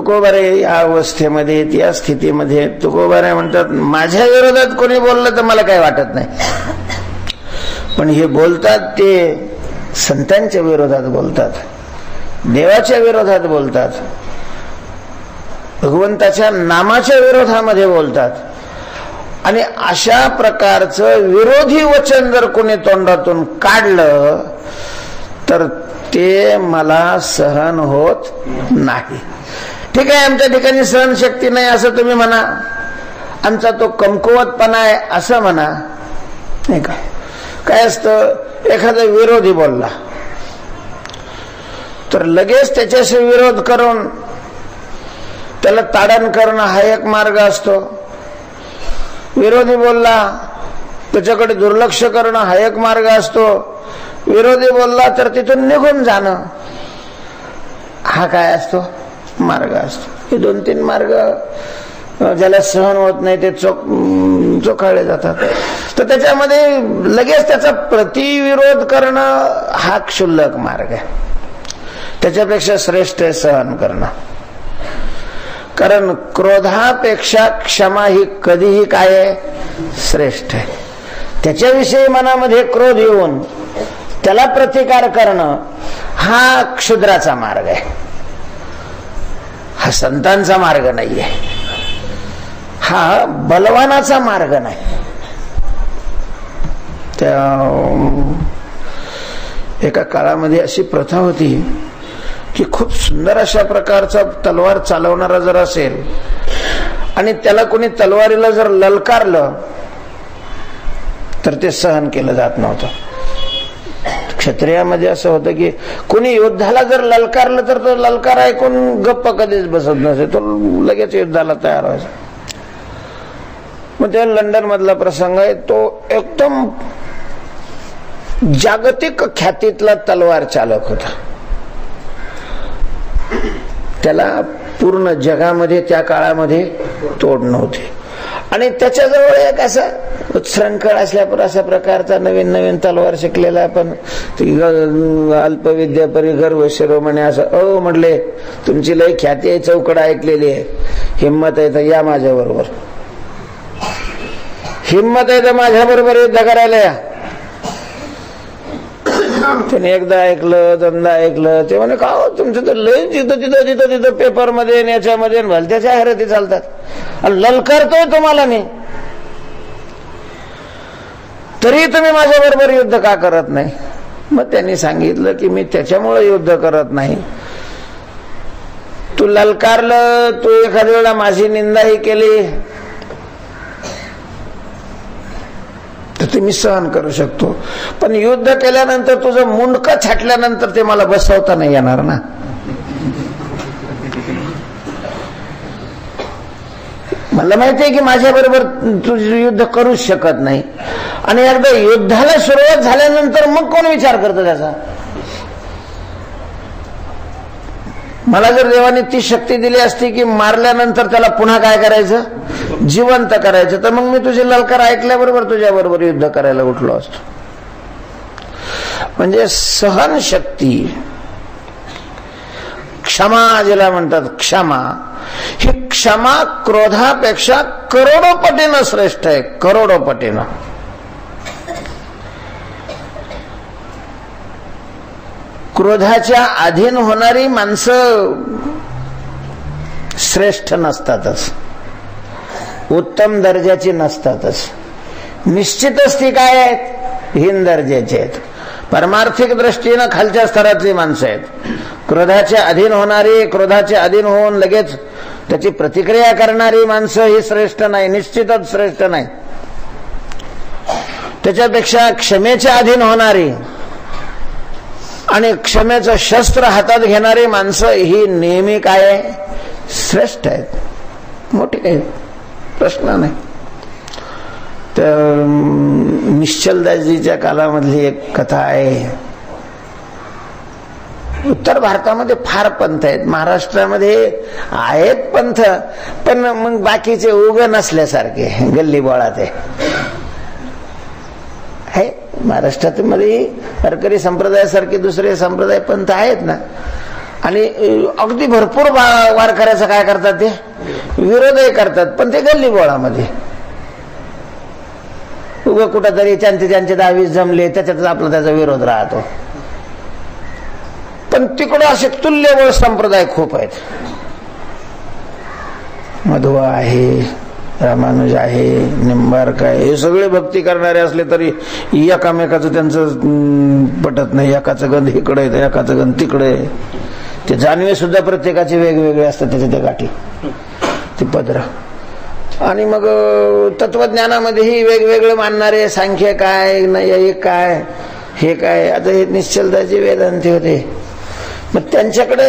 तुकोबारे या अवस्थेमध्ये या स्थितीमध्ये तुकोबारे म्हणतात माझ्या विरोधात कोणी बोललं तर मला काही वाटत नाही, पण हे बोलतात ते संतांच्या विरोधात बोलतात, देवाच्या विरोधात बोलतात, भगवंताच्या नामाच्या विरोधामध्ये बोलतात. आणि अशा प्रकारचं विरोधी वचन जर कोणी तोंडातून काढलं तर ते मला सहन होत नाही. ठीक आहे, आमच्या ठिकाणी सहनशक्ती नाही असं तुम्ही म्हणा, आमचा तो कमकुवतपणा आहे असं म्हणा, नाही का. काय असतं, एखादा विरोधी बोलला तर लगेच त्याच्याशी विरोध करून त्याला ताडण करणं हा एक मार्ग असतो. विरोधी बोलला त्याच्याकडे दुर्लक्ष करणं हा एक मार्ग असतो. विरोधी बोलला तर तिथून निघून जाणं हा काय असतो, मार्ग असतो. हे 2-3 मार्ग ज्याला सहन होत नाही ते चोखाळले जातात. तर त्याच्यामध्ये लगेच त्याचा प्रतिविरोध करणं हा क्षुल्लक मार्ग आहे. त्याच्यापेक्षा श्रेष्ठ आहे सहन करणं. कारण क्रोधापेक्षा क्षमा ही कधीही काय आहे, श्रेष्ठ आहे. त्याच्याविषयी मनामध्ये क्रोध येऊन त्याला प्रतिकार करणं हा क्षुद्राचा मार्ग आहे, हा संतांचा मार्ग नाहीये, हा बलवानाचा मार्ग नाही. त्या एका काळामध्ये अशी प्रथा होती की खूप सुंदर अशा प्रकारचा तलवार चालवणारा जर असेल आणि त्याला कोणी तलवारीला जर ललकारलं तर ते सहन केलं जात नव्हतं. क्षत्रियामध्ये असं होतं की कोणी युद्धाला जर ललकारलं तर तो ललकार ऐकून गप्प कधीच बसत नसे, तो लगेच युद्धाला तयार व्हायचा. मग त्या लंडन मधला प्रसंग आहे, तो एकदम जागतिक ख्यातीतला तलवार चालक होता. त्याला पूर्ण जगामध्ये त्या काळामध्ये तोड नव्हती आणि त्याच्याजवळ एक असा उत्सृंखळ असल्या अशा प्रकारचा नवीन तलवार शिकलेला, पण अल्पविद्या परिगर्व शिरोमणी असं म्हटले तुमची लय ख्याती आहे, चौकड ऐकलेली आहे, हिंमत आहे तर या माझ्या बरोबर, हिंमत आहे तर माझ्या बरोबर युद्ध करायला या. त्याने एकदा ऐकलं, दोनदा ऐकलं, ते म्हणे का तुमचं तर लय तिथं पेपर मध्ये याच्यामध्ये भलत्याच्या हैरती चालतात आणि ललकारतोय तुम्हाला मी, तरी तुम्ही माझ्या बरोबर युद्ध का करत नाही. मग त्यांनी सांगितलं की मी त्याच्यामुळे युद्ध करत नाही, तू ललकारलं, तू एखाद्या वेळा माझी निंदाही केली तर ते मी सहन करू शकतो, पण युद्ध केल्यानंतर तुझं मुंडकं छाटल्यानंतर ते मला बसवता नाही येणार ना. मला माहिती आहे की माझ्या बरोबर तू युद्ध करूच शकत नाही आणि एकदा युद्धाला सुरुवात झाल्यानंतर मग कोण विचार करतो त्याचा. मला जर देवाने ती शक्ती दिली असती की मारल्यानंतर त्याला पुन्हा काय करायचं, जिवंत करायचं, तर मग मी तुझी ललकार ऐकल्याबरोबर तुझ्या बरोबर युद्ध करायला उठलो असतो. म्हणजे सहनशक्ती, क्षमा ज्याला म्हणतात, क्षमा ही क्षमा क्रोधापेक्षा करोडोपटीनं श्रेष्ठ आहे, करोडोपटीनं. क्रोधाच्या अधीन होणारी माणसं श्रेष्ठ नसतातच, उत्तम दर्जाची नसतातच, निश्चितच ती काय आहेत, हीन दर्जाची आहेत, परमार्थिक दृष्टीनं खालच्या स्तरातली माणसं आहेत. क्रोधाचे अधीन होणारी, क्रोधाचे अधीन होऊन लगेच त्याची प्रतिक्रिया करणारी माणसं ही श्रेष्ठ नाही, निश्चितच श्रेष्ठ नाही. त्याच्यापेक्षा क्षमेच्या अधीन होणारी आणि क्षमेचं शस्त्र हातात घेणारी माणसं ही नेहमी काय आहे, श्रेष्ठ आहेत. मोठी काही प्रश्न नाही. तर निश्चलदासजीच्या कालामधली एक कथा आहे. उत्तर भारतामध्ये फार पंथ आहेत, महाराष्ट्रामध्ये आहेत पंथ, पण मग बाकीचे उग नसल्यासारखे गल्लीबोळात आहे. महाराष्ट्रात मध्ये वारकरी संप्रदायासारखे दुसरे संप्रदाय पंथ आहेत ना, आणि अगदी भरपूर वारकऱ्याचं काय करतात ते विरोधही करतात, पण ते गल्ली बोळामध्ये उभं कुठंतरी त्यांचे 10-20 जमले त्याच्यातच आपला त्याचा विरोध राहतो. पण तिकडं असे तुल्यबळ संप्रदाय खूप आहेत. मध्व आहे, रामानुज आहे, निंबार्क आहे, हे सगळे भक्ती करणारे असले तरी एकामेकाचं त्यांचं पटत नाही. एकाचं गंध इकडे आहे, एकाचं गंध तिकडे. ते जानवे सुद्धा प्रत्येकाचे वेगवेगळे असतात, त्याच्या त्या गाठी ते पदर. आणि मग तत्वज्ञानामध्येही वेगवेगळे मानणारे, सांख्य काय, एक काय, हे काय. आता हे निश्चलताचे वेदांती होते, मग त्यांच्याकडे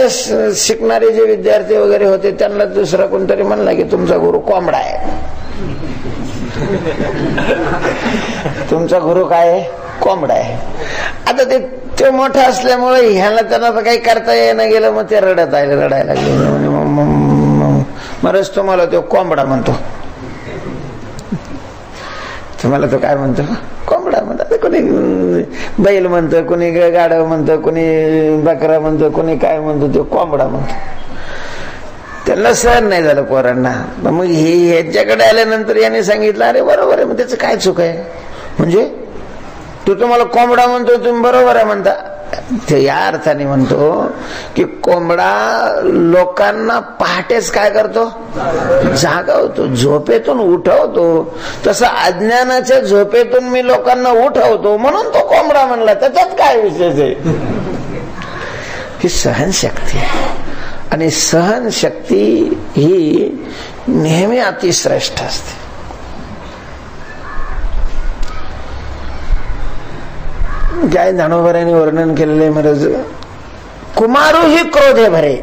शिकणारे जे विद्यार्थी वगैरे होते त्यांना दुसरा कोणतरी म्हणला की तुमचा गुरु कोंबडा आहे. तुमचा गुरु काय आहे? कोंबडा आहे. आता ते मोठा असल्यामुळे ह्याला त्यांना काही करता येणं गेलं, मग ते रडायला लागले. मरच तुम्हाला तो कोंबडा म्हणतो. तुम्हाला तो काय म्हणतो? कोंबडा म्हणतात. कोणी बैल म्हणतं, कोणी गाढव म्हणतं, कोणी बकरा म्हणतं, कोणी काय म्हणतो, तो कोंबडा म्हणतो. त्यांना सहन नाही झालं पोरांना. मग ह्याच्याकडे आल्यानंतर यांनी सांगितलं अरे बरोबर आहे, मग त्याचं काय चूक आहे? म्हणजे तू तुम्हाला कोंबडा म्हणतो, तुम्ही बरोबर आहे म्हणता. ते या अर्थाने म्हणतो की कोंबडा लोकांना पहाटेच काय करतो? जागवतो, झोपेतून उठवतो. तसं अज्ञानाच्या झोपेतून मी लोकांना उठवतो, म्हणून तो कोंबडा म्हणला. त्याच्यात काय विशेष आहे? ही सहनशक्ती आहे, आणि सहनशक्ती ही नेहमी अतिश्रेष्ठ असते. काय ज्ञानोबरांनी वर्णन केलेले महाराज, कुमारू ही क्रोधे भरे,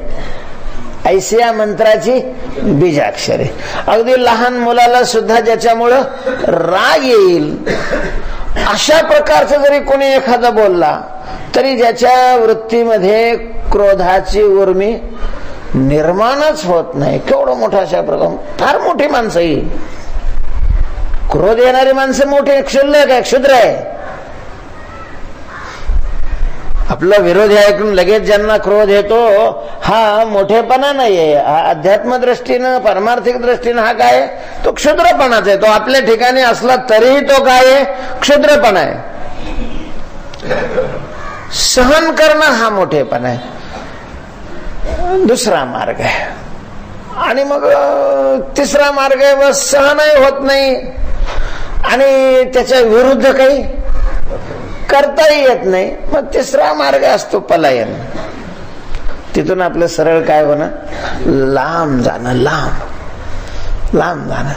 ऐसी या मंत्राची बीजाक्षरे. अगदी लहान मुलाला सुद्धा ज्याच्यामुळं राग येईल अशा प्रकारचं जरी कोणी एखादा बोलला तरी ज्याच्या वृत्तीमध्ये क्रोधाची उर्मी निर्माणच होत नाही. केवढं मोठा अशा प्रकार, फार मोठी माणसं ही. क्रोध येणारी माणसं मोठी क्षुल्लक आहे, क्षुद्र आहे. आपला विरोधी ऐकून लगेच ज्यांना क्रोध येतो हा मोठेपणा नाहीये. अध्यात्म दृष्टीनं, परमार्थिक दृष्टीनं हा काय? तो क्षुद्रपणाच आहे. तो आपल्या ठिकाणी असला तरीही तो काय आहे? क्षुद्रपणा आहे. सहन करणं हा मोठेपणा आहे. दुसरा मार्ग आहे. आणि मग तिसरा मार्ग आहे व सहनही होत नाही आणि त्याच्या विरुद्ध काही करताही येत नाही. मग तिसरा मार्ग असतो पलायन. तिथून आपलं सरळ काय होणं? लांब जाणं, लांब जाणं.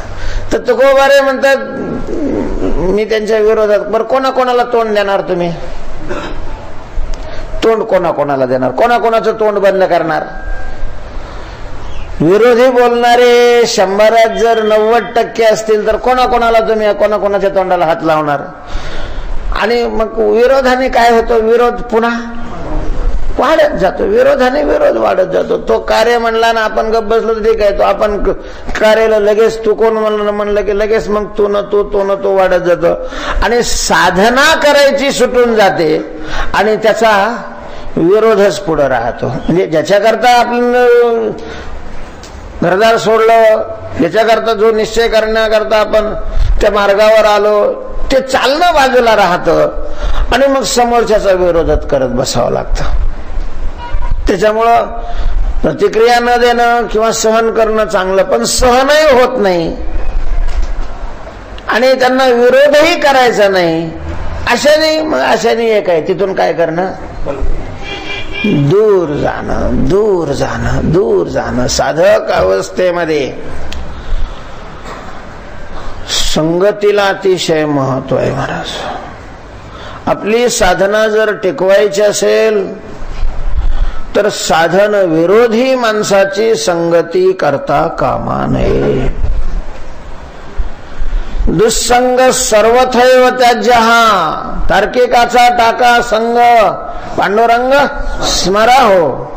तर तुकोबारे म्हणतात मी त्यांच्या विरोधात. बरं कोणाकोणाला तोंड देणार तुम्ही? तोंड कोणाकोणाला देणार? कोणाकोणाचं तोंड बंद करणार? विरोधी बोलणारे 100त जर 90% असतील तर कोणाकोणाला तुम्ही कोणाकोणाच्या तोंडाला हात लावणार? आणि मग विरोधाने काय होतो? विरोध पुन्हा वाढत जातो. विरोधाने विरोध वाढत जातो. तो कार्य म्हणला ना आपण गप्प बसलो तर ठीक आहे. तो आपण कार्याला लगेच तू कोण म्हणलं की लगेच मग तू न तो वाढत जातो. आणि साधना करायची सुटून जाते आणि त्याचा विरोधच पुढे राहतो. म्हणजे ज्याच्याकरता आपण घरदार सोडलं, ज्याच्याकरता जो निश्चय करण्याकरता आपण त्या मार्गावर आलो, ते चालणं बाजूला राहतं आणि मग समोरच्याचा विरोधात करत बसावं लागतं. त्याच्यामुळं प्रतिक्रिया न देणं किंवा सहन करणं चांगलं, पण सहनही होत नाही आणि त्यांना विरोधही करायचा नाही. अशाने एक आहे. तिथून काय करणं? दूर जाणं. साधक अवस्थेमध्ये संगतीला अतिशय महत्व आहे महाराज. आपली साधना जर टिकवायची असेल तर साधन विरोधी माणसाची संगती करता कामा नये. दुस्संग सर्वथैव त्याज्यः. तार्किकाचा टाका संग, पांडुरंग स्मरा हो.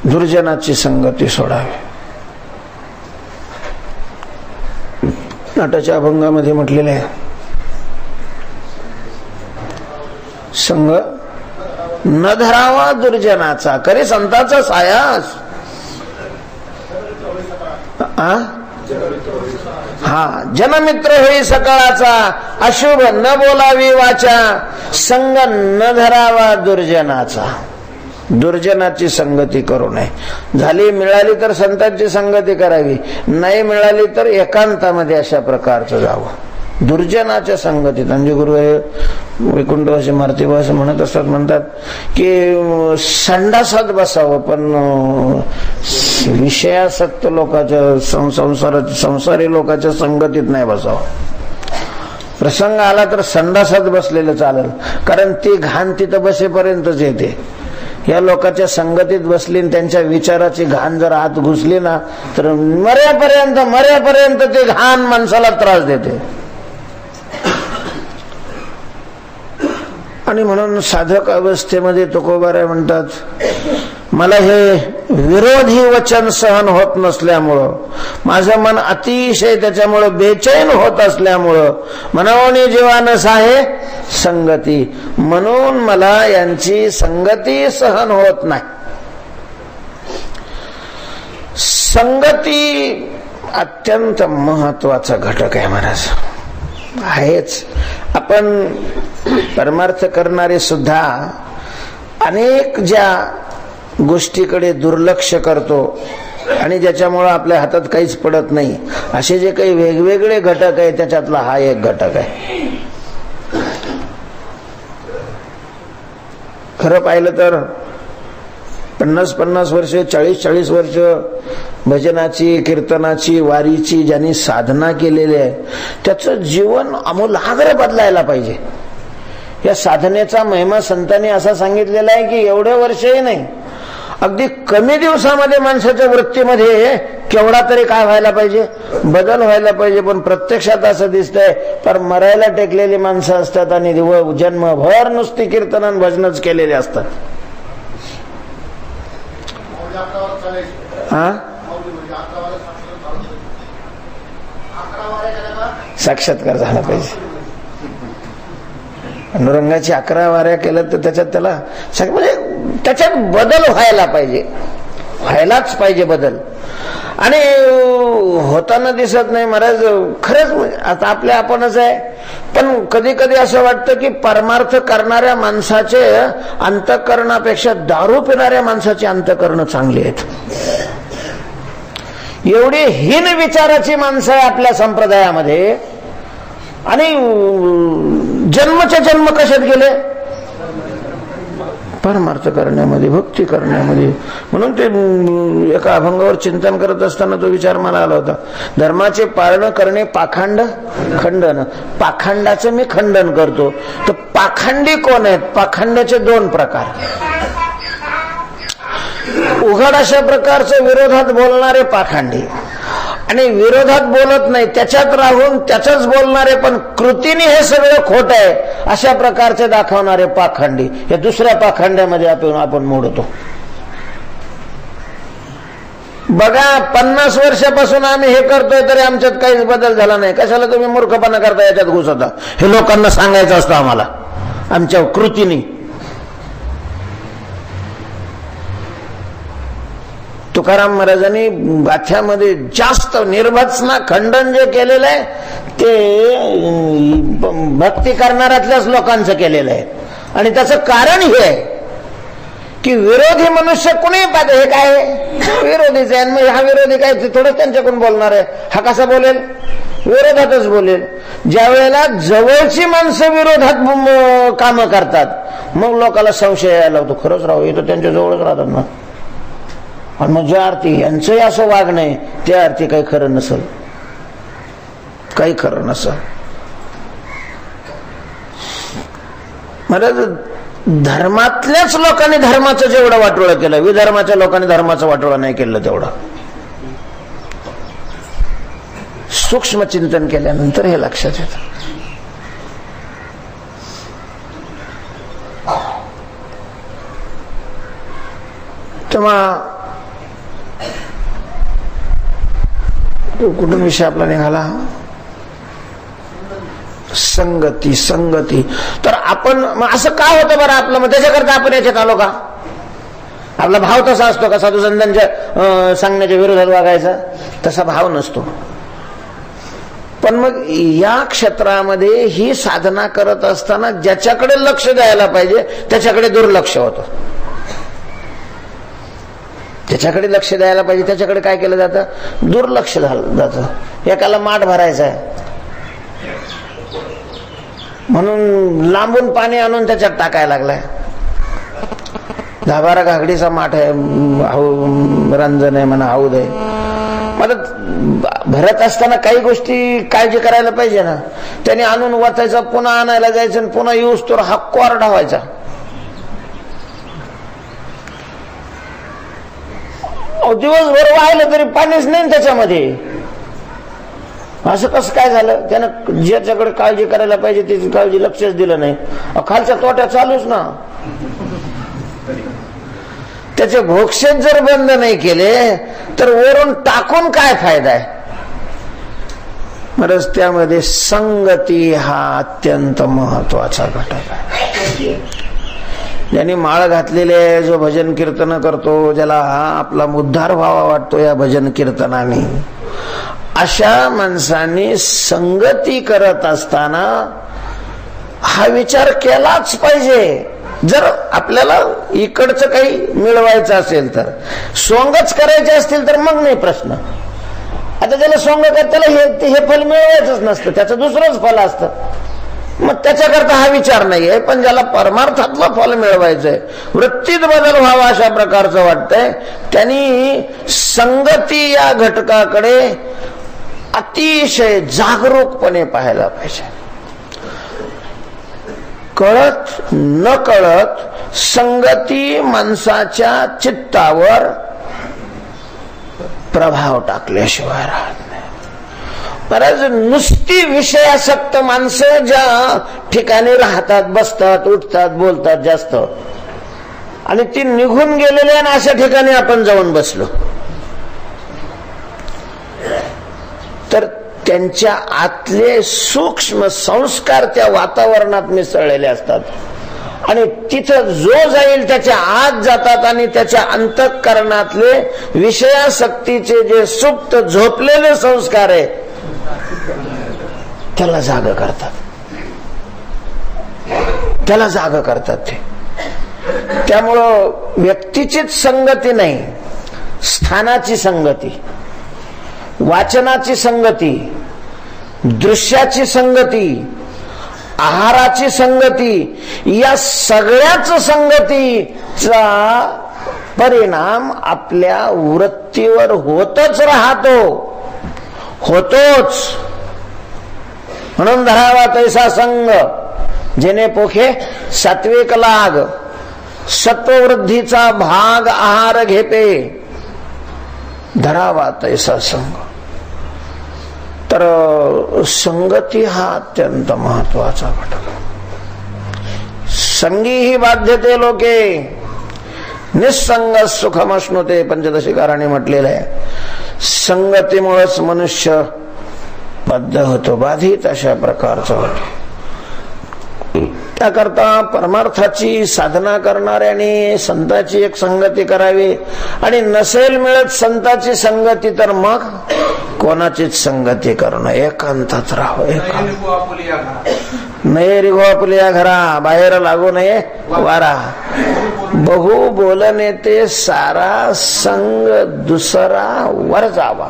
दुर्जनाची संगती सोडावी. नाटाच्या अभंगामध्ये म्हटलेले आहे संग न धरावा दुर्जनाचा, करे संताचा सायास. हा, जनमित्र होई सकाळाचा, अशुभ न बोलावी वाचा, संग न धरावा दुर्जनाचा. दुर्जनाची संगती करू नये. झाली मिळाली तर संतांची संगती करावी, नाही मिळाली तर एकांतामध्ये अशा प्रकारचं जावं. दुर्जनाच्या संगतीत म्हणजे गुरु वैकुंठवासी मारुतीवासी म्हणत असतात, म्हणतात की संडासात बसावं पण विषयासक्त लोकांच्या संसारी लोकांच्या संगतीत नाही बसावं. प्रसंग आला तर संडासात बसलेलं चालेल, कारण ती घाण तिथं बसेपर्यंतच येते. या लोकांच्या संगतीत बसली त्यांच्या विचाराची घाण जर आत घुसली ना तर मर्यापर्यंत ते घाण माणसाला त्रास देते. आणि म्हणून साधक अवस्थेमध्ये तुकोबाराय म्हणतात, मला हे विरोधी वचन सहन होत नसल्यामुळं, माझं मन अतिशय त्याच्यामुळं बेचैन होत असल्यामुळं, मनोनी जीवानस आहे संगती, म्हणून मला यांची संगती सहन होत नाही. संगती अत्यंत महत्वाचा घटक आहे महाराज, आहेच. आपण परमार्थ करणारे सुद्धा अनेक ज्या गोष्टीकडे दुर्लक्ष करतो आणि ज्याच्यामुळे आपल्या हातात काहीच पडत नाही, असे जे काही वेगवेगळे घटक आहे त्याच्यातला हा एक घटक आहे. खरं पाहिलं तर 50-50 वर्ष 40-40 वर्ष भजनाची, कीर्तनाची, वारीची ज्यांनी साधना केलेली आहे त्याचं जीवन आमूलाग्र बदलायला पाहिजे. या साधनेचा महिमा संतांनी असा सांगितलेला आहे की एवढे वर्षही नाही, अगदी कमी दिवसामध्ये माणसाच्या वृत्तीमध्ये केवढा तरी काय व्हायला पाहिजे, बदल व्हायला पाहिजे. पण प्रत्यक्षात असं दिसतंय पर मरायला टेकलेली माणसं असतात आणि जन्मभर नुसती कीर्तन भजनच केलेले असतात. साक्षात्कार झाला पाहिजे. पांडुरंगाची 11 वाऱ्या केल्या तर त्याच्यात म्हणजे त्याच्यात बदल व्हायला पाहिजे, व्हायलाच पाहिजे बदल. आणि होताना दिसत नाही महाराज. खरंच आता आपल्या आपणच आहे, पण कधी कधी असं वाटतं की परमार्थ करणाऱ्या माणसाचे अंतःकरणापेक्षा दारू पिणाऱ्या माणसाचे अंतःकरण चांगले आहेत. एवढी हीन विचाराची माणसं आहे आपल्या संप्रदायामध्ये, आणि जन्मचे जन्म कशात गेले, परमार्थ करण्यामध्ये, भक्ती करण्यामध्ये. म्हणून ते एका अभंगावर चिंतन करत असताना तो विचार मला आला होता, धर्माचे पालन करणे पाखंड खंडन. पाखंडाचं मी खंडन करतो, तर पाखंडी कोण आहेत? पाखंडाचे 2 प्रकार. उघड अशा प्रकारचे विरोधात बोलणारे पाखंडी, आणि विरोधात बोलत नाही त्याच्यात राहून त्याच बोलणारे पण कृतीने हे सगळं खोट आहे अशा प्रकारचे दाखवणारे पाखंडी. या दुसऱ्या पाखंड्यामध्ये आपण मोडतो. बघा 50 वर्षापासून आम्ही हे करतोय तरी आमच्यात काहीच बदल झाला नाही. कशाला तुम्ही मूर्खपणा करता याच्यात घुसता? हे लोकांना सांगायचं असतं आम्हाला आमच्या कृतीने. तुकाराम महाराजांनी गाथ्यामध्ये जास्त निर्भत्सना खंडन जे केलेलं आहे ते भक्ती करणाऱ्यातल्याच लोकांचं केलेलं आहे. आणि त्याचं कारण हे आहे की विरोधी मनुष्य कुणी पाहते, हे काय विरोधीच आहे, मग हा विरोधी काय थोडंच त्यांच्याकडून बोलणार आहे, हा कसा बोलेल, विरोधातच बोलेल. ज्या वेळेला जवळची माणसं विरोधात कामं करतात मग लोकांना संशय यायला होतो, खरंच राहू हे तर त्यांच्या जवळच राहतात ना. आणि मग ज्या अर्थी यांचंही असं वागणं आहे त्या अर्थी काही खरं नसल, काही खरं नसल. महाराज धर्मातल्याच लोकांनी धर्माचं जेवढं वाटोळं केलं, विधर्माच्या लोकांनी धर्माचं वाटोळं नाही केलं तेवढं. सूक्ष्म चिंतन केल्यानंतर हे लक्षात येतं. तेव्हा कुठून विषय आपला निघाला, संगती संगती. तर आपण असं का होतं बरं आपलं? मग त्याच्याकरता आपण याच्यात आलो का? आपला भाव तसा असतो का साधू संतांच्या सांगण्याच्या विरोधात वागायचा? तसा भाव नसतो. पण मग या क्षेत्रामध्ये ही साधना करत असताना ज्याच्याकडे लक्ष द्यायला पाहिजे त्याच्याकडे दुर्लक्ष होतं. ज्याच्याकडे लक्ष द्यायला पाहिजे त्याच्याकडे काय केलं जातं? दुर्लक्ष झालं जातं. एकाला माठ भरायचा आहे म्हणून लांबून पाणी आणून त्याच्यात टाकायला लागलाय. 10-12 घागडीचा माठ आहे, रंजन आहे म्हणा, हौद आहे. मला भरत असताना काही गोष्टी काळजी करायला पाहिजे ना. त्याने आणून वाचायचा, पुन्हा आणायला जायचं आणि पुन्हा येऊस तर हा कोरडा व्हायचा. दिवसभर वाहिलं तरी पाणीच नाही त्याच्यामध्ये. असं कसं काय झालं? त्यानं ज्याच्याकडे काळजी करायला पाहिजे त्याची काळजी लक्षच दिलं नाही. खालच्या तोट्या चालूच ना. त्याचे भोक्षेच जर बंद नाही केले तर वरून टाकून काय फायदा आहे? रस्त्यामध्ये संगती हा अत्यंत महत्वाचा घटक आहे. ज्यांनी माळ घातलेले आहे, जो भजन कीर्तन करतो, ज्याला आपला उद्धार व्हावा वाटतो या भजन कीर्तनाने, अशा माणसांनी संगती करत असताना हा विचार केलाच पाहिजे. जर आपल्याला इकडचं काही मिळवायचं असेल तर, सोंगच करायचे असतील तर मग नाही प्रश्न. आता ज्याला सोंग कर त्याला हे फल मिळवायचंच नसतं, त्याचं दुसरंच फल असतं. मग त्याच्याकरता हा विचार नाहीये. पण ज्याला परमार्थातलं फल मिळवायचंय, वृत्तीत बदल व्हावा अशा प्रकारचं वाटतंय, त्यांनी संगती या घटकाकडे अतिशय जागरूकपणे पाहायला पाहिजे. कळत न कळत संगती माणसाच्या चित्तावर प्रभाव टाकल्याशिवाय राहत नाही. बऱ्याच नुसती विषयासक्त माणसं ज्या ठिकाणी राहतात, बसतात, उठतात, बोलतात जास्त, आणि ती निघून गेलेल्या आणि अशा ठिकाणी आपण जाऊन बसलो तर त्यांच्या आतले सूक्ष्म संस्कार त्या वातावरणात मिसळलेले असतात. आणि तिथं जो जाईल त्याच्या आत जातात आणि त्याच्या अंतःकरणातले विषयासक्तीचे जे सुप्त झोपलेले संस्कार आहे त्याला जाग करतात. त्याला जाग करतात ते. त्यामुळं व्यक्तीचीच संगती नाही, स्थानाची संगती, वाचनाची संगती, दृश्याची संगती, आहाराची संगती, या सगळ्याच संगतीचा परिणाम आपल्या वृत्तीवर होतच होतोच. म्हणून धरावा तैसा संग जेने पोखे सात्विक लाग, सत्ववृद्धीचा भाग आहार घेते. धरावा तैसा संग. तर संगती हा अत्यंत महत्वाचा घटक. संगी ही बाध्यते लोके निसंग सुखमश्नुते, पंचदशिकाराने म्हटलेलं आहे. संगतीमुळेच मनुष्य बद्ध होतो, बाधित अशा प्रकारचं होतो. त्याकरता परमार्थाची साधना करणाऱ्याने संताची एक संगती करावी. आणि नसेल मिळत संताची संगती तर मग कोणाचीच संगती करणं, एकांतात राहावं. नये रिघो आपुलिया घरा, बाहेर लागू नये वारा. बहु बोलने ते सारा संग दुसरा वर जावा.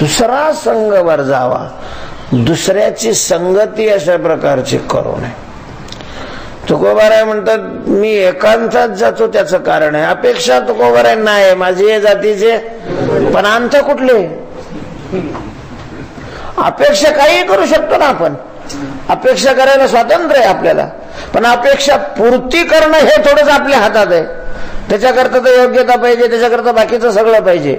दुसरा संग वर जावा. दुसऱ्याची संगती अशा प्रकारची करू नये. तुकोबाराय म्हणतात मी एकांतात जातो त्याचं कारण आहे. अपेक्षा तुकोबाराय नाही माझी जातीचे, पण अंत कुठले? अपेक्षा काही करू शकतो ना आपण. अपेक्षा करायला स्वातंत्र्य आहे आपल्याला, पण अपेक्षा पूर्ती करणं हे थोडंच आपल्या हातात आहे. त्याच्याकरता तर योग्यता पाहिजे, त्याच्याकरता बाकीचं सगळं पाहिजे.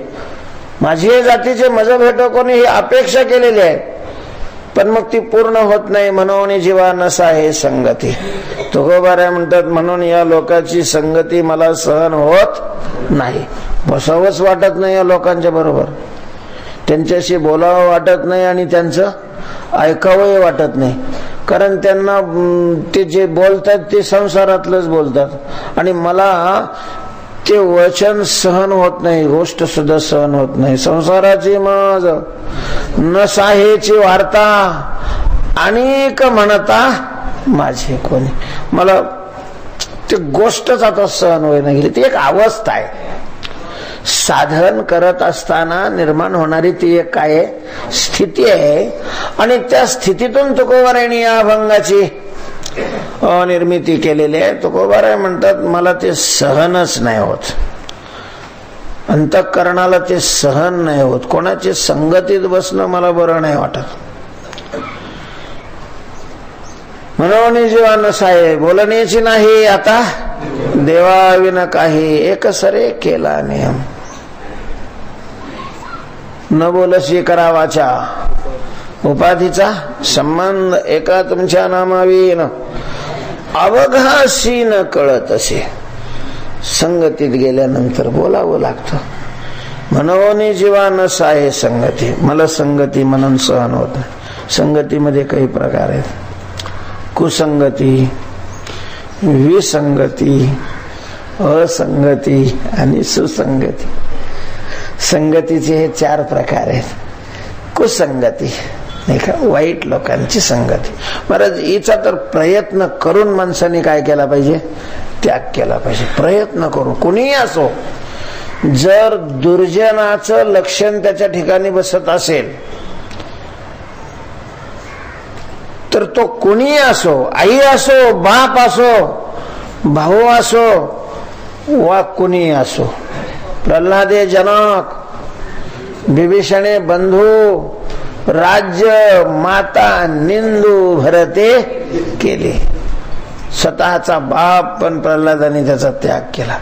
माझी जातीचे मज भेटो कोणी ही अपेक्षा केलेली आहे, पण मग ती पूर्ण होत नाही. म्हणून जीवा नसा हे संगती. तुकोबाराय म्हणतात म्हणून या लोकांची संगती मला सहन होत नाही. बसावंच वाटत नाही या लोकांच्या बरोबर. त्यांच्याशी बोलावं वाटत नाही आणि त्यांचं ऐकावंही वाटत नाही, कारण त्यांना ते जे बोलतात ते संसारातलंच बोलतात आणि मला ते वचन सहन होत नाही, गोष्ट सुद्धा सहन होत नाही. संसाराची मज न साहेची वार्ता अनेक म्हणता माझे कोणी, मला ते गोष्टच आता सहन होईना गेली. ती एक अवस्था आहे, साधन करत असताना निर्माण होणारी ती एक काय स्थिती आहे आणि त्या स्थितीतून तुकोबारायांनी या अभंगाची निर्मिती केलेली आहे. तुकोबाराय म्हणतात मला ते सहनच नाही होत, अंतःकरणाला ते सहन नाही होत, कोणाची संगतीत बसणं मला बरं नाही वाटत. मनोनी जीवा नसाये बोलण्याची नाही आता देवाविना काही, एक सरे केला नियम. न बोलशी करावाचा उपाधीचा संबंध, एका तुमच्या नामावीन अवघाशी न कळत असे. संगतीत गेल्यानंतर बोलावं लागतं. मनोनी जीवा नसाये संगती, मला संगती म्हणून सहन होत नाही. संगतीमध्ये काही प्रकार आहेत, कुसंगती, विसंगती, असंगती आणि सुसंगती. संगतीचे हे 4 प्रकार आहेत. कुसंगती नाही का, वाईट लोकांची संगती. महाराज हिचा तर प्रयत्न करून माणसाने काय केला पाहिजे, त्याग केला पाहिजे. प्रयत्न करून कोणीही असो, जर दुर्जनाचं लक्षण त्याच्या ठिकाणी बसत असेल तर तो कोणीही असो, आई असो, बाप असो, भाऊ असो वा कोणीही असो, प्रल्हादे जनक, विभीषणे बंधू, राज्य माता निंदू भरते केले. स्वतःचा बाप पण प्रल्हादाने त्याचा त्याग केला.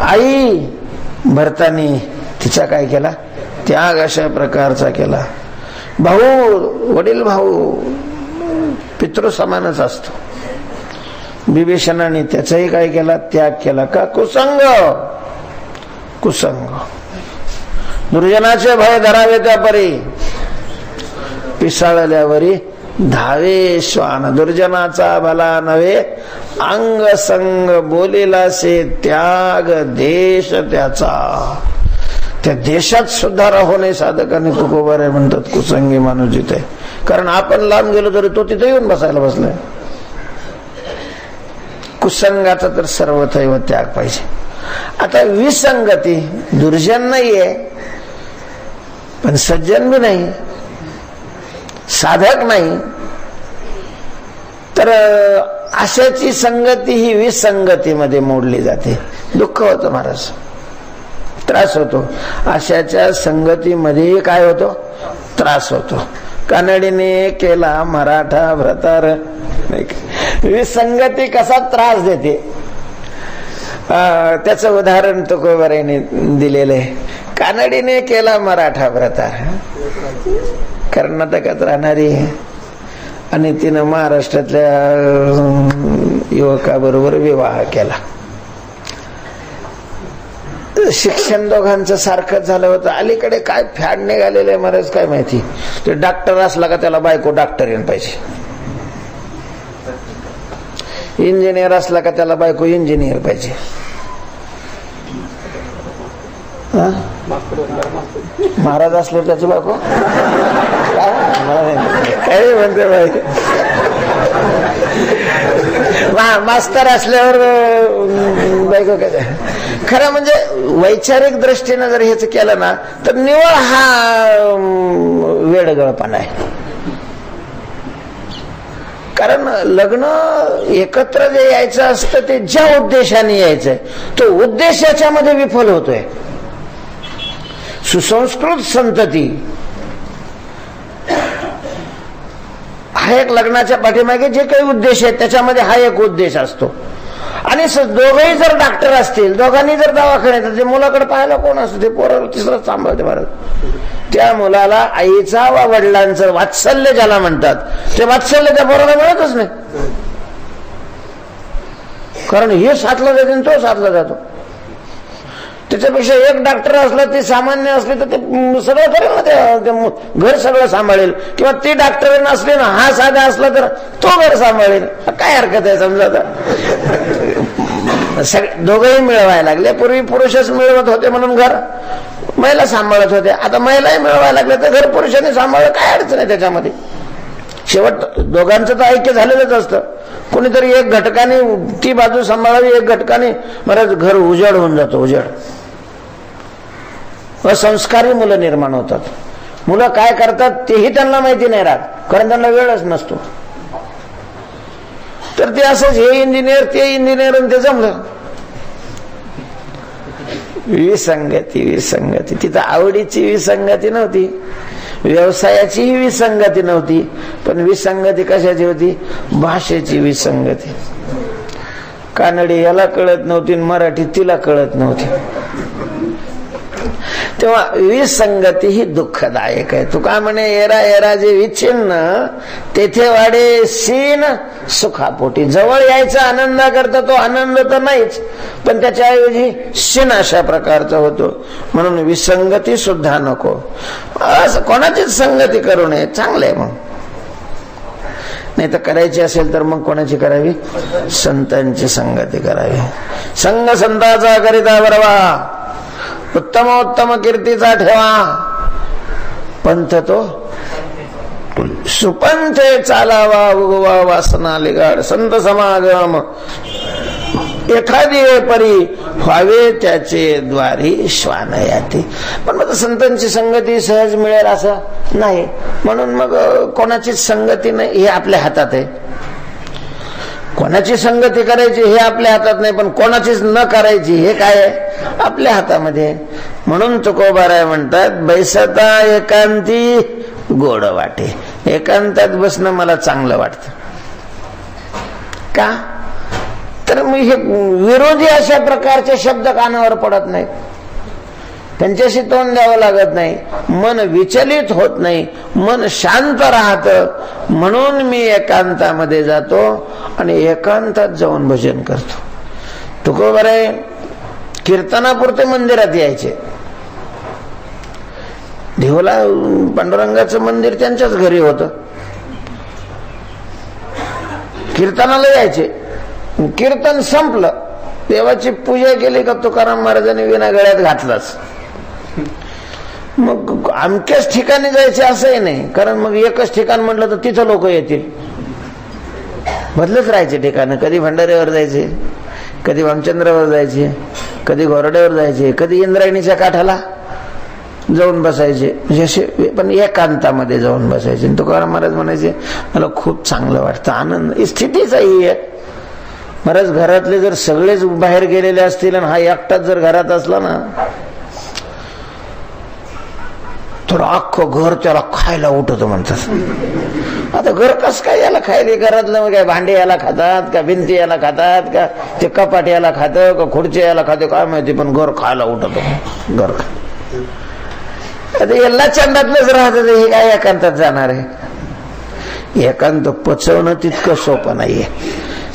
आई भरतानी तिचा काय केला, त्याग अशा प्रकारचा केला. भाऊ, वडील भाऊ पितृ समानच असतो. विभीषणाने त्याचाही काय केला, त्याग केला. का, कुसंग. कुसंग दुर्जनाचे भय धरावे त्या परी, पिसाळल्यावरी धावे श्वान. दुर्जनाचा भला नव्हे अंग संग, बोलिला से त्याग देश त्याचा. त्या देशात सुद्धा होणे साधकाने तुकोबाराय म्हणतात कुसंगी माणूस जिथे. कारण आपण लांब गेलो तरी तो तिथे येऊन बसायला बसलाय. कुसंगाचा तर सर्वथैव त्याग पाहिजे. आता विसंगती, दुर्जन नाहीये पण सज्जन भी नाही, साधक नाही, तर अशाची संगती ही विसंगतीमध्ये मोडली जाते. दुःख होतं महाराज, त्रास होतो. अशाच्या संगतीमध्ये काय होतो, त्रास होतो. कानडीने केला मराठा भ्रतार. विसंगती कसा त्रास देते त्याचं उदाहरण तुकोबारायांनी दिलेलं आहे. कानडीने केला मराठा भ्रतार, कर्नाटकात राहणारी आणि तिनं महाराष्ट्रातल्या युवकाबरोबर विवाह केला. शिक्षण दोघांचं सारखंच झालं होतं. अलीकडे काय फॅड निघालेलं आहे महाराज काय माहिती. ते डॉक्टर असला का त्याला बायको डॉक्टरीन पाहिजे, इंजिनियर असला का त्याला बायको इंजिनियर पाहिजे. महाराज असलो त्याची बायको काय म्हणते बाई. मास्तर असल्यावर बायको काय. खरं म्हणजे वैचारिक दृष्टीने जर हेच केलं ना तर निवळ हा वेडगळपणा आहे. कारण लग्न एकत्र जे यायचं असतं ते ज्या उद्देशाने यायचंय तो उद्देश याच्यामध्ये विफल होतोय. सुसंस्कृत संतती हा एक लग्नाच्या पाठीमागे जे काही उद्देश आहेत त्याच्यामध्ये हा एक उद्देश असतो. आणि दोघंही जर डॉक्टर असतील, दोघांनी जर दवाखान्यात, ते मुलाकडे पाहायला कोण असतं, ते पोराला तिसरंच सांभाळते महाराज. त्या मुलाला आईचा वा वडिलांचं वात्सल्य ज्याला म्हणतात ते वात्सल्य त्या पोराला मिळतच नाही. कारण हे साधलं जाते तो साधला जातो. त्याच्यापेक्षा एक डॉक्टर असला ते सामान्य असले तर ते सगळं करेल ना, ते घर सगळं सांभाळेल. किंवा ती डॉक्टर नसले ना, हा साधा असला तर तो घर सांभाळेल. काय हरकत आहे समजा. दोघंही मिळवायला लागले. पूर्वी पुरुषच मिळवत होते म्हणून घर महिला सांभाळत होते. आता महिलाही मिळवायला लागले तर घर पुरुषांनी सांभाळलं. काय अडचण आहे त्याच्यामध्ये. शेवट दोघांचं तर ऐक्य झालेलंच असतं. कोणीतरी एक घटकाने ती बाजू सांभाळावी, एक घटकाने बरंच घर उजाड होऊन जातो. उजाड. असंस्कारी मुलं निर्माण होतात. मुलं काय करतात तेही त्यांना माहिती नाही राहत, कारण त्यांना वेळच नसतो. तर ते असंच हे इंजिनियर ते इंजिनियर आणि ते जमलं. विसंगती. तिथं आवडीची विसंगती नव्हती, व्यवसायाचीही विसंगती नव्हती, पण विसंगती कशाची होती? भाषेची विसंगती. कानडी याला कळत नव्हती, मराठी तिला कळत नव्हती. तेव्हा विसंगती ही दुःखदायक आहे. तुका म्हणे एरा एरा जे विच्छिन्न तेथे वाढे सीन सुखापोटी. जवळ यायचा आनंद करता तो आनंद तर नाहीच, पण त्याच्याऐवजी सीन अशा प्रकारचा होतो. म्हणून विसंगती सुद्धा नको. असं कोणाचीच संगती करू नये. चांगलंय. मग नाही तर करायची असेल तर मग कोणाची करावी? संतांची संगती करावी. संग संताचा करिता बरवा, उत्तमोत्तम कीर्तीचा ठेवा. पंथ तो सुपंथे चालावा, उगवा वासना लिगाड. संत समागम एखादी परी व्हावे त्याचे द्वारी श्वान याती. पण मग संतांची संगती सहज मिळेल असं नाही. म्हणून मग कोणाचीच संगती नाही हे आपल्या हातात आहे. कोणाची संगती करायची हे आपल्या हातात नाही, पण कोणाचीच न करायची हे काय आहे? आपल्या हातामध्ये. म्हणून तुकोबाराय म्हणतात, बैसता एकांती गोड वाटे. एकांतात बसणं मला चांगलं वाटतं. का? तर मी हे विरोधी अशा प्रकारचे शब्द कानावर पडत नाही, त्यांच्याशी तोंड द्यावं लागत नाही, मन विचलित होत नाही, मन शांत राहतं. म्हणून मी एकांतामध्ये जातो आणि एकांतात जाऊन भजन करतो. तुकोबाराय कीर्तनापुरते मंदिरात यायचे. देवला पांडुरंगाचं मंदिर त्यांच्याच घरी होतं. कीर्तनाला यायचे. कीर्तन संपलं, देवाची पूजा केली का तुकाराम महाराजांनी विना गळ्यात घातलाच. मग अमक्याच ठिकाणी जायचे असंही नाही, कारण मग एकच ठिकाण म्हटलं तर तिथं लोक येतील. बदलत राहायचे ठिकाण. कधी भंडाऱ्यावर जायचे, कधी वामचंद्रावर जायचे, कधी घोरड्यावर जायचे, कधी इंद्रायणीच्या काठाला जाऊन बसायचे. जसे पण एकांतामध्ये जाऊन बसायचे. तुकाराम महाराज म्हणायचे, मला खूप चांगलं वाटतं, आनंद. स्थितीच आहे. महाराज घरातले जर सगळेच बाहेर गेलेले असतील आणि हा एकटाच जर घरात असला ना, थोडं अख्खं घर त्याला खायला उठवतो म्हणतात. आता घर कस काय याला खायला? घरातलं काय भांडे याला खातात का, भिंती याला खातात का, ते कपाट याला खातं का, खुर्ची याला खाते काय माहिती, पण घर खायला उठवतो. घर आता याला चंदातलंच राहत. हे काय एकांतात जाणार आहे? एकांत पचवणं तितकं सोपं नाहीये.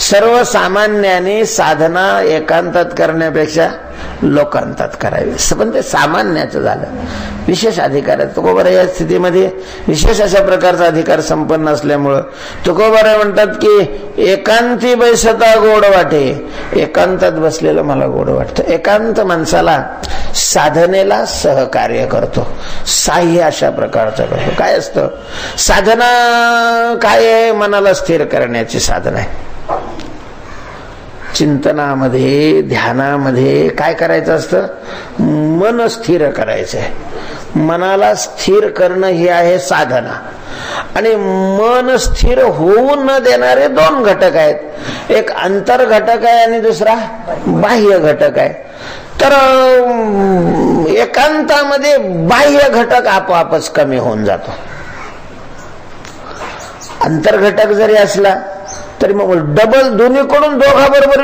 सर्वसामान्याने साधना एकांतात करण्यापेक्षा लोकांतात करावी. पण ते सामान्याचं झालं. विशेष अधिकार आहे. तुकोबाराय या स्थितीमध्ये विशेष अशा प्रकारचा अधिकार संपन्न असल्यामुळं तुकोबाराय म्हणतात की एकांती बैसता गोड वाटे. एकांतात बसलेलं मला गोड वाटतं. एकांत माणसाला साधनेला सहकार्य करतो, साह्य अशा प्रकारचं करतो. काय असतं साधना? काय आहे? मनाला स्थिर करण्याची साधना आहे. चिंतनामध्ये ध्यानामध्ये काय करायचं असतं? मन स्थिर करायचंय. मनाला स्थिर करणं हे आहे साधना. आणि मन स्थिर होऊ न देणारे दोन घटक आहेत. एक अंतर घटक आहे आणि दुसरा बाह्य घटक आहे. तर एकांतामध्ये बाह्य घटक आपोआपच कमी होऊन जातो. अंतर घटक जरी असला तरी मग डबल दोन्हीकडून दोघा बरोबर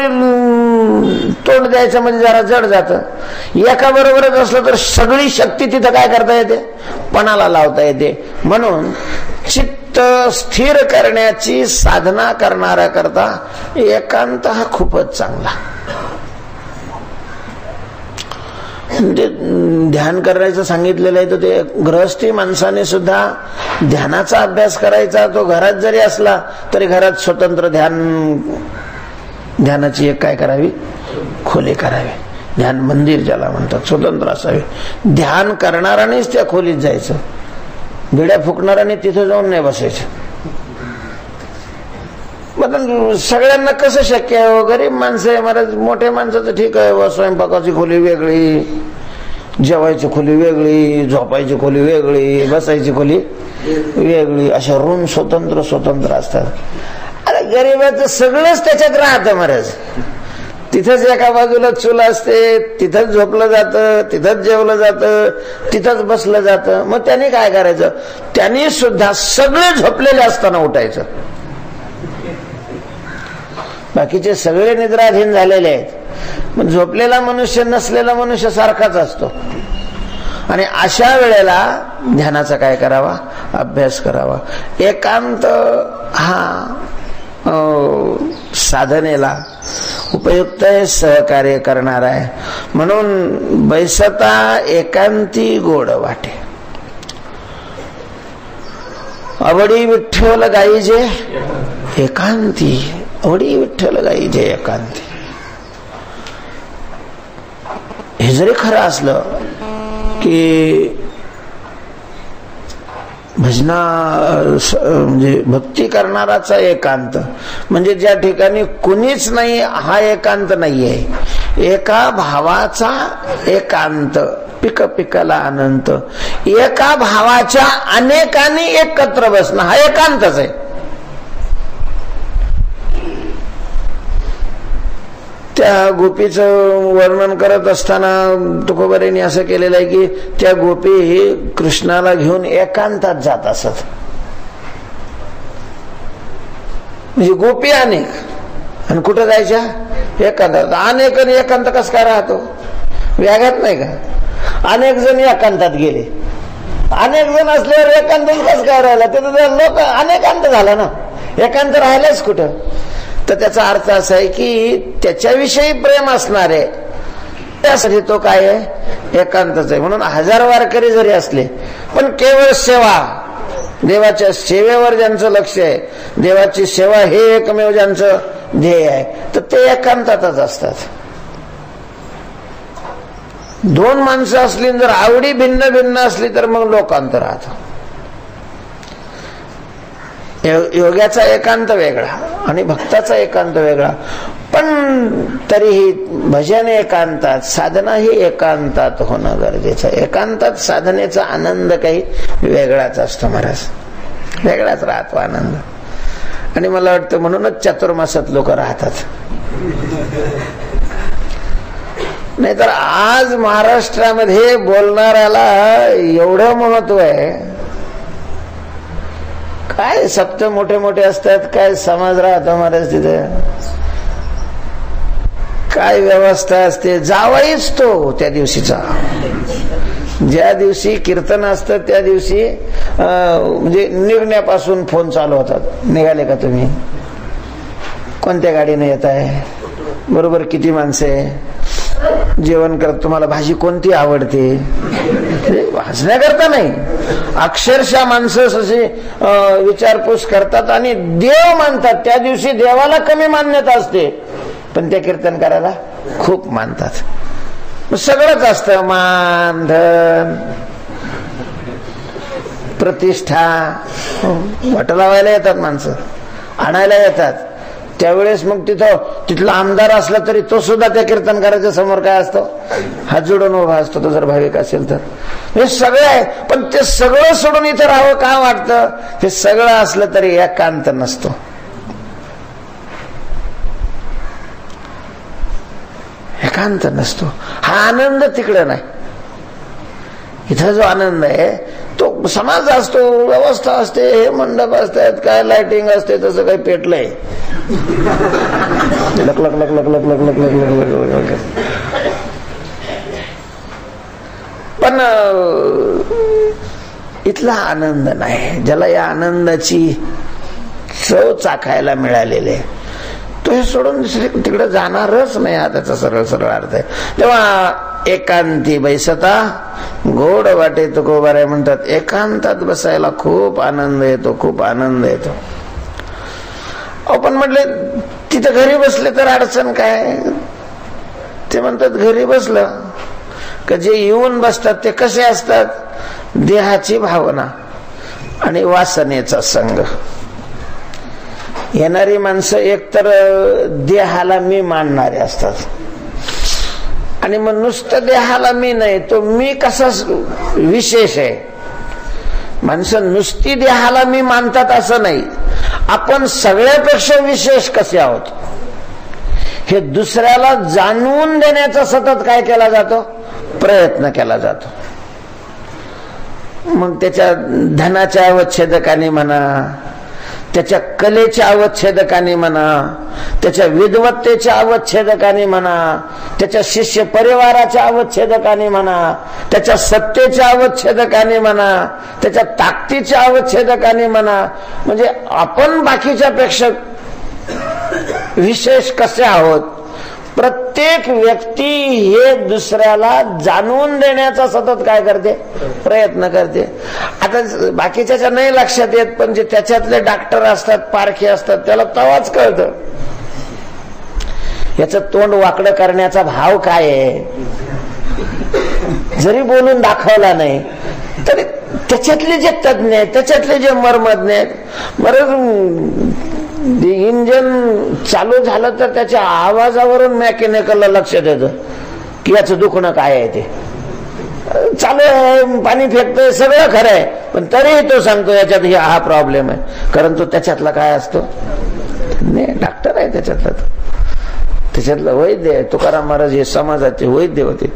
तोंड द्यायचं म्हणजे जरा जड जातं. एका बरोबरच असलं तर सगळी शक्ती तिथं काय करता येते? पणाला लावता येते. म्हणून चित्त स्थिर करण्याची साधना करणारा करता एकांत हा खूपच चांगला. म्हणजे ध्यान करायचं सांगितलेलं आहे, तर ते गृहस्थी माणसाने सुद्धा ध्यानाचा अभ्यास करायचा. तो घरात जरी असला तरी घरात स्वतंत्र ध्यानाची एक काय करावी, खोली करावी. ध्यान मंदिर ज्याला म्हणतात, स्वतंत्र असावे. ध्यान करणारानेच त्या खोलीत जायचं, बिड्या फुकणाराने तिथे जाऊन नाही बसायचं. मग सगळ्यांना कसं शक्य आहे? गरीब माणसं आहे महाराज, मोठ्या माणसाचं ठीक आहे, स्वयंपाकाची खोली वेगळी, जेवायची खोली वेगळी, झोपायची खोली वेगळी, बसायची खोली वेगळी, अशा रूम स्वतंत्र स्वतंत्र असतात. अरे गरीबाचं सगळंच त्याच्यात राहतं महाराज. तिथंच एका बाजूला चूल असते, तिथंच झोपलं जातं, तिथंच जेवलं जातं, तिथंच बसलं जातं. मग त्याने काय करायचं? त्यांनी सुद्धा सगळे झोपलेले असताना उठायचं. बाकीचे सगळे निद्राधीन झालेले आहेत. मग झोपलेला मनुष्य नसलेला मनुष्य सारखाच असतो. आणि अशा वेळेला ध्यानाचा काय करावा? अभ्यास करावा. एकांत हा साधनेला उपयुक्त आहे, सहकार्य करणार आहे. म्हणून बैसता एकांती गोड वाटे, आवडी विठ्ठल गाईजे एकांती, आवडी विठ्ठल गाईजे एकांती. हे जरी खरं असलं की भजना म्हणजे भक्ती करणाराचा एकांत, म्हणजे ज्या ठिकाणी कुणीच नाही हा एकांत नाहीये. एका भावाचा एकांत, पिक पिकाला अनंत, एका भावाच्या अनेकांनी एकत्र बसणं हा एकांतच आहे. त्या गोपीचं वर्णन करत असताना तुकोबारायांनी असं केलेलं आहे की त्या गोपी कृष्णाला घेऊन एकांतात जात असत. म्हणजे गोपी अनेक आणि कुठं जायच्या? एकांतात. अनेक आणि एकांत कस काय राहतो? व्याघात नाही का? अनेक जण एकांतात गेले, अनेक जण असल्यावर एकांत कस काय राहिला? तिथं लोक अनेकांत झाला ना, एकांत राहिलाच कुठं? तर त्याचा अर्थ असा आहे की त्याच्याविषयी प्रेम असणारे त्यासाठी तो काय आहे? एकांतच आहे. म्हणून 1000 वारकरी जरी असले पण केवळ सेवा, देवाच्या सेवेवर ज्यांचं लक्ष आहे, देवाची सेवा हे एकमेव ज्यांचं ध्येय आहे, तर ते एकांतातच असतात. 2 माणसं असली जर आवडी भिन्न भिन्न असली तर मग लोकांत राहत. योग्याचा एकांत वेगळा आणि भक्ताचा एकांत वेगळा. पण तरीही भजन एकांतात, साधना ही एकांतात होणं गरजेचं आहे. एकांतात साधनेचा आनंद काही वेगळाच असतो महाराज, वेगळाच राहतो आनंद. आणि मला वाटतं म्हणूनच चातुर्मासात लोक राहतात. नाहीतर आज महाराष्ट्रामध्ये बोलणाऱ्याला एवढं महत्व आहे. काय सप्त मोठे मोठे असतात, काय समाज राहतो महाराज तिथे, काय व्यवस्था असते. जावाईच तो त्या दिवशीचा, ज्या दिवशी कीर्तन असतं त्या दिवशी म्हणजे निघण्यापासून फोन चालू होतात. निघाले का तुम्ही? कोणत्या गाडीने येत आहे? बरोबर किती माणसे? जेवण करत तुम्हाला भाजी कोणती आवडते? हसण्याकरता नाही, अक्षरशः माणसं अशी विचारपूस करतात आणि देव मानतात. त्या दिवशी देवाला कमी मान्यता असते पण त्या कीर्तन करायला खूप मानतात. सगळंच असतं, मान धन प्रतिष्ठा. वाट लावायला येतात माणसं, आणायला येतात. त्यावेळेस मग तिथला आमदार असला तरी तो सुद्धा त्या कीर्तनकाराच्या समोर काय असतो? हात जोडून उभा असतो, तो जर भाविक असेल तर. हे सगळं आहे पण ते सगळं सोडून इथं राहावं का वाटतं? हे सगळं असलं तरी एकांत नसतो. एकांत नसतो. हा आनंद तिकडे नाही. इथं जो आनंद आहे तो समाज असतो, व्यवस्था असते, हे मंडप असतात, काय लाइटिंग असते, तसं काही पेटलंय लक लक लक लक लक लक लक लक लक लक. पण इथला आनंद नाही. ज्याला या आनंदाची चव चाखायला मिळालेली आहे तो हे सोडून तिकडे जाणारच नाही. हा त्याचा सरळ सरळ अर्थ आहे. तेव्हा एकांती बैसता गोड वाटे तुकोबाराय म्हणतात. एकांतात बसायला खूप आनंद येतो, खूप आनंद येतो. आपण म्हटले तिथं घरी बसले तर अडचण काय? ते म्हणतात घरी बसलं का जे येऊन बसतात ते कसे असतात? देहाची भावना आणि वासनेचा संग. येणारी माणसं एकतर देहाला मी मानणारे असतात आणि मग नुसतं देहाला मी नाही, तो मी कसा विशेष आहे. माणसं नुसती देहाला मी मानतात असं नाही, आपण सगळ्यापेक्षा विशेष कसे आहोत हे दुसऱ्याला जाणून देण्याचा सतत काय केला जातो? प्रयत्न केला जातो. मग त्याच्या धनाच्या अवच्छेदकाने म्हणा, त्याच्या कलेच्या अवच्छेदकाने म्हणा, त्याच्या विद्वत्तेच्या अवच्छेदकाने म्हणा, त्याच्या शिष्य परिवाराच्या अवच्छेदकाने म्हणा, त्याच्या सत्तेच्या अवच्छेदकाने म्हणा, त्याच्या ताकदीच्या अवच्छेदकाने म्हणा, म्हणजे आपण बाकीच्या पेक्षा विशेष कसे आहोत. प्रत्येक व्यक्ती हे दुसऱ्याला जाणून देण्याचा सतत काय करते? प्रयत्न करते. आता बाकीच्या नाही लक्षात येत, पण जे त्याच्यातले डॉक्टर असतात, पारखे असतात, त्याला तवाच कळतं याचं तोंड वाकडं करण्याचा भाव काय आहे. जरी बोलून दाखवला नाही तरी त्याच्यातले जे तज्ञ आहेत, त्याच्यातले जे मर्मज्ञ आहेत, बरं इंजन चालू झालं तर त्याच्या आवाजावरून मेकॅनिकलला लक्षात येतं की याचं दुखणं काय आहे. ते चालू आहे, पाणी फेकतोय, सगळं खरं आहे, पण तरीही तो सांगतो याच्यात हा प्रॉब्लेम आहे. कारण तो त्याच्यातला काय असतो? नाही, डॉक्टर आहे त्याच्यातलं वैद्य आहे. तुकाराम महाराज हे समाजाचे वैद्य होते.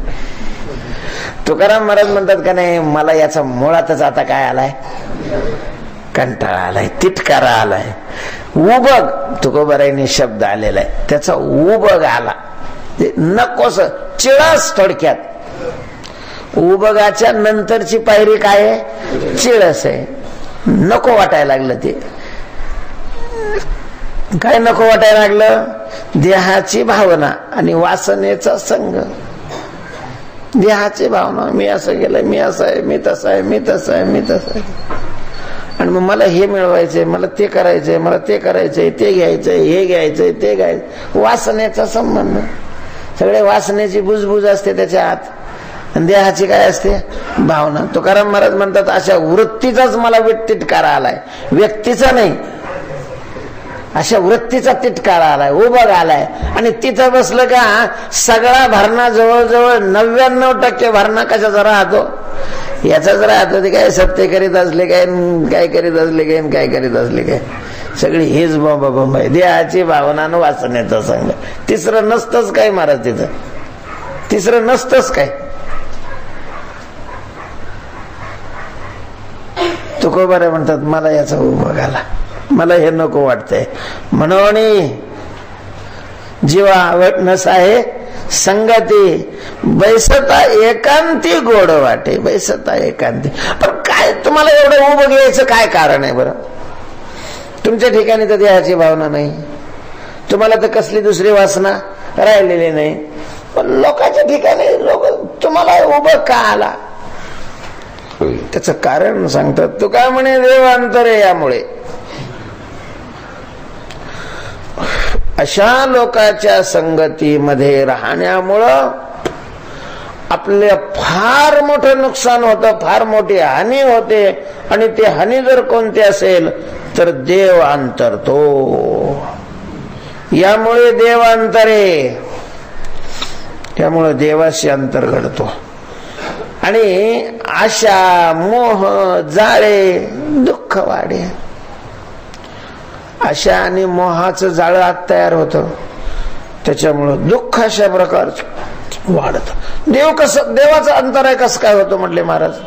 तुकाराम महाराज म्हणतात का नाही, मला याचा मुळातच आता काय आलाय? कंटाळा आलाय, तिटकारा आलाय, उबग. तुकोबारायने शब्द आलेला आहे, त्याचा उबग आला. नकोस चिळस. थोडक्यात उबगाच्या नंतरची पायरी काय आहे? चिळस आहे. नको वाटायला लागलं. ते काय नको वाटायला लागलं? देहाची भावना आणि वासनेचा संग. देहाची भावना, मी असं केलंय, मी असं आहे, मी तसं आहे, मी तसं आहे, मी तसं आहे, आणि मग मला हे मिळवायचंय, मला ते करायचंय, मला ते करायचंय, ते घ्यायचंय, हे घ्यायचंय, ते घ्यायचं. वासनेचा संबंध. सगळे वासनेची बुजबुज असते त्याच्या आत. आणि देहाची काय असते? भावना. तुकाराम महाराज म्हणतात अशा वृत्तीचाच मला तिटकारा आलाय, व्यक्तीचा नाही. अशा वृत्तीचा तिटकारा आलाय, उबग आलाय. आणि तिथं बसलं का सगळा भरणा, जवळजवळ 99% भरणा कशाचा राहतो? याचाच राहतो. ते काय सत्य करीत असले काय, काय करीत असले काय, काय करीत असले काय, सगळी हेच बॉम्ब आहे. देहाची भावना न वासनेचा संग. तिसरं नसतंच काय महाराज तिथं? तिसरं नसतंच काय? तुकोबाराय म्हणतात मला याचा उभं आला, मला हे नको वाटतंय. म्हणून जीवा आवडणस आहे संगती, बैसता एकांती गोड वाटे. बैसता एकांती. पण काय तुम्हाला एवढं उभं घ्यायचं काय कारण आहे बरं? तुमच्या ठिकाणी तर देहाची भावना नाही, तुम्हाला तर कसली दुसरी वासना राहिलेली नाही, पण लोकांच्या ठिकाणी लोक तुम्हाला उभं का आला? त्याचं कारण सांगतात. तू काय म्हणे? देवांतरे. यामुळे अशा लोकांच्या संगतीमध्ये राहण्यामुळं आपले फार मोठं नुकसान होतं, फार मोठी हानी होते. आणि ते हानी जर कोणती असेल तर देव अंतरतो. यामुळे देव अंतरे, त्यामुळे देवाशी अंतर घडतो. आणि आशा, मोह, जाळे, दुःख वाढे. आशा आणि मोहाचं जाळं आत तयार होतं, त्याच्यामुळं दुःख अशा प्रकारचं वाढत. देवाचा अंतर आहे कसं काय होतं म्हटले महाराज?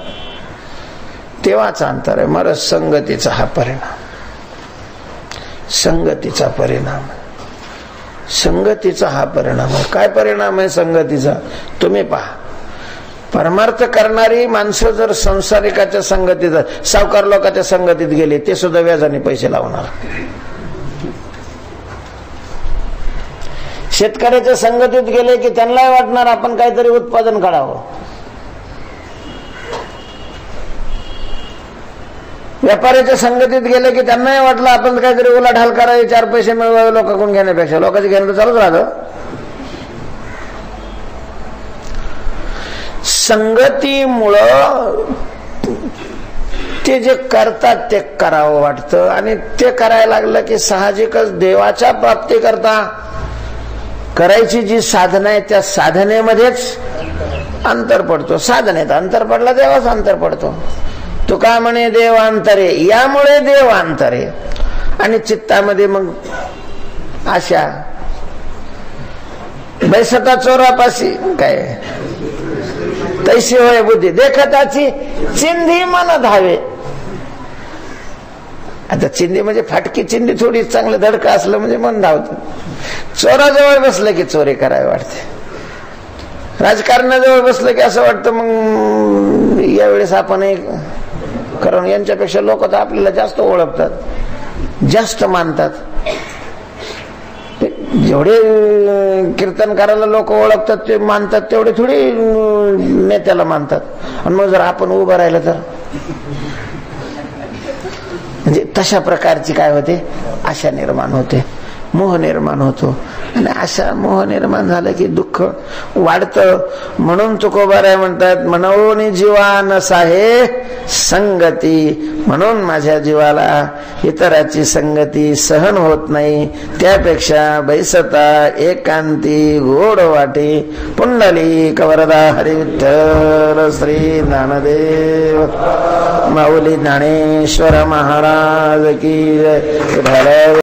देवाचा अंतर आहे महाराज संगतीचा हा परिणाम. संगतीचा परिणाम, संगतीचा हा परिणाम आहे. काय परिणाम आहे संगतीचा? तुम्ही पहा. परमार्थ करणारी माणसं जर संसारिकाच्या संगतीत, सावकार लोकांच्या संगतीत गेले, ते सुद्धा व्याजाने पैसे लावणार. शेतकऱ्याच्या संगतीत गेले की त्यांनाही वाटणार आपण काहीतरी उत्पादन काढावं. व्यापाऱ्याच्या संगतीत गेले की त्यांनाही वाटलं आपण काहीतरी उलाढाल करावी, 4 पैसे मिळवावे लोकांकडून घेण्यापेक्षा. लोकांचे घेणं तर चालूच राहतं. संगतीमुळं ते जे करतात ते करावं वाटतं आणि ते करायला लागलं की साहजिकच देवाच्या प्राप्ती करता करायची जी साधना आहे त्या साधनेमध्येच अंतर पडतो. साधनेत अंतर पडला देवाच अंतर पडतो. तो काय म्हणे देवांतरे, यामुळे देवांतरे. आणि चित्तामध्ये मग आशा बैसता चोरापाशी काय तैसी होय बुद्धी देखताची चिंधी मन धावे. आता चिंधी म्हणजे फाटकी चिंधी, थोडी चांगलं धडका असलं म्हणजे मन धावतं. चोराजवळ बसलं की चोरी करावी वाटते. राजकारणाजवळ बसलं की असं वाटतं मग यावेळेस आपण एक, कारण यांच्यापेक्षा लोक तर आपल्याला जास्त ओळखतात, जास्त मानतात. जेवढे कीर्तनकाराला लोक ओळखतात ते मानतात तेवढे थोडी नेत्याला मानतात. आणि मग जर आपण उभं राहिलं तर म्हणजे तशा प्रकारची काय होते, आशा निर्माण होते, मोह निर्माण होतो. आणि अशा मोह निर्माण झालं की दुःख वाढतं. म्हणून तुकोबाराय म्हणतात, मनवोनी जीवा नसाहे संगती. म्हणून माझ्या जीवाला इतराची संगती सहन होत नाही. त्यापेक्षा बैसता एकांती गोड वाटे. पुंडलिक वरदा हरी विठ्ठल श्री ज्ञानदेव माऊली ज्ञानेश्वर महाराज की जय.